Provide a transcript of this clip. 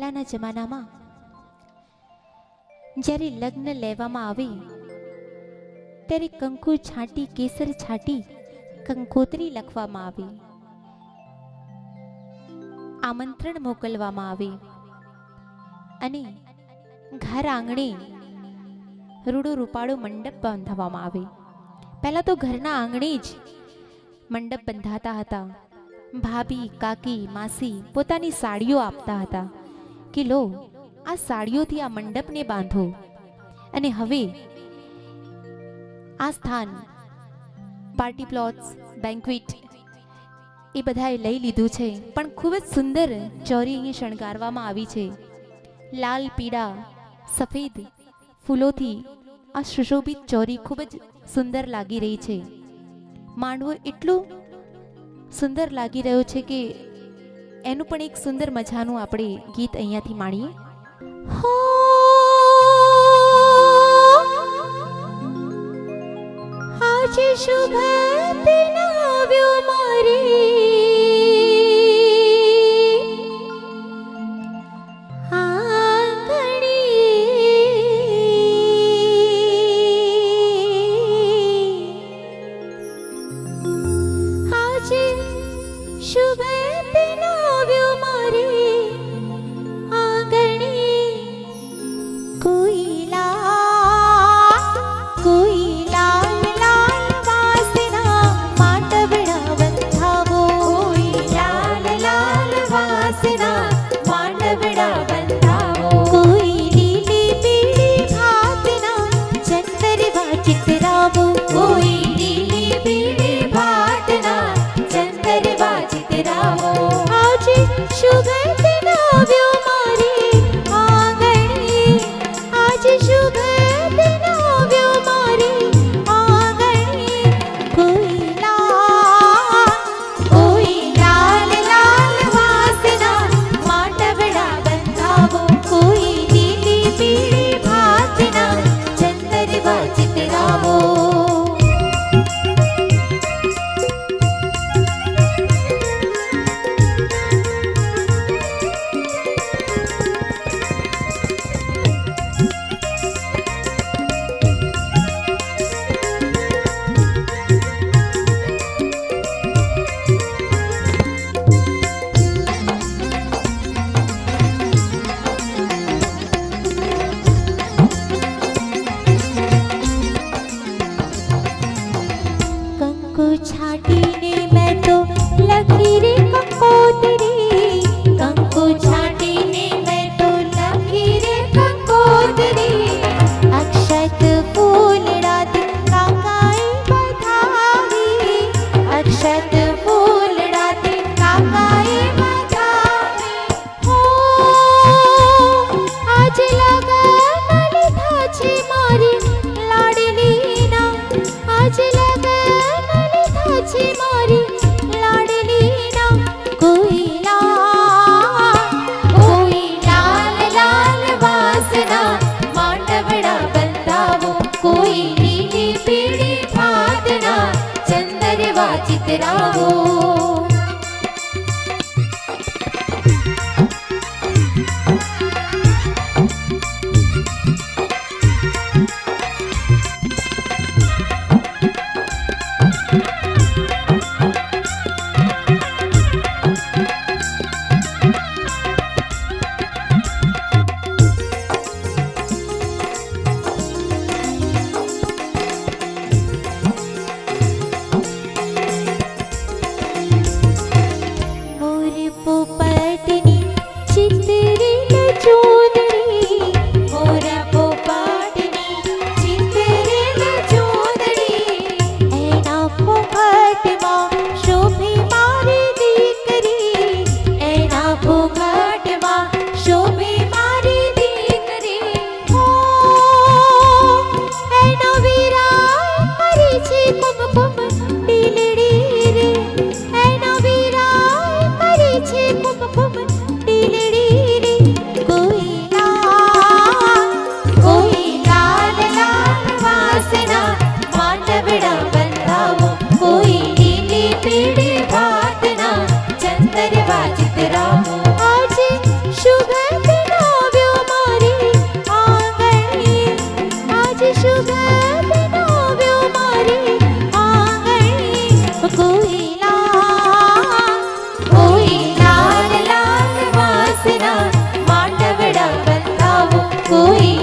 પહેલાના જમાનામાં જ્યારે લગ્ન લેવામાં આવે ત્યારે કંકુ છાંટી, કેસર છાંટી કંકોત્રી લખવામાં આવે, આમંત્રણ મોકલવામાં આવે અને ઘર આંગણે રૂડો રૂપાળો મંડપ બાંધવામાં આવે. પહેલા તો ઘરના આંગણે જ મંડપ બંધાતા હતા. ભાભી, કાકી, માસી પોતાની સાડીઓ આપતા હતા કે લો, આ સાડીઓથી આ મંડપને બાંધો. અને હવે આ સ્થાન પાર્ટી પ્લોટ્સ, બેન્ક્વેટ એ બધાએ લઈ લીધું છે, પણ ખૂબ જ સુંદર ચોરી અહીં શણગારવામાં આવી છે. લાલ, પીળા, સફેદ ફૂલોથી આ સુશોભિત ચોરી ખૂબ જ સુંદર લાગી રહી છે. માંડવો એટલું સુંદર લાગી રહ્યો છે કે એનું પણ એક સુંદર મજાનું આપણે ગીત અહીંયાથી માણીએ. હો આજે શુભ દિન આવ્યો મારી આંગણે, આજે શુભ દિન આવ્યો મારી આંગણે, કોઈ લાલ લાલ વાસના માંડવડા બંધાવો, કોઈ લાલ લાલ વાસના માંડવડા બંધાવો, કોઈ લીલી પીળી ભાતના ચંદરવા ચિતરાવો, કોઈ લીલી પીળી ભાતના ચંદરવા ચિતરાવો. આજે શુભ દિન આવ્યો મારી આંગણે, આજે શુભ દિન આવ્યો મારી આંગણે, કોઈ લાલ લાલ વાસના માંડવડા બંધાવો, કોઈ લીલી પીળી ભાતના ચંદરવા ચિતરાવો. કંકુ છાંટીને મેં તો લખી રે કંકોત્રી, કંકુ છાંટીને મેં તો લખી રે કંકોત્રી, અક્ષત ફૂલડાથી કાકાએ વધાવી, અક્ષત ફૂલડાથી કાકાએ વધાવી. હો આજે લગન લીધા છે મારી લાડલીના, આજે લગન લીધા છે મારી લાડલીના, કોઈ લાલ લાલ વાસના માંડવડા બંધાવો, કોઈ લીલી પીળી ભાતના ચંદરવા ચિતરાવો. કોઈ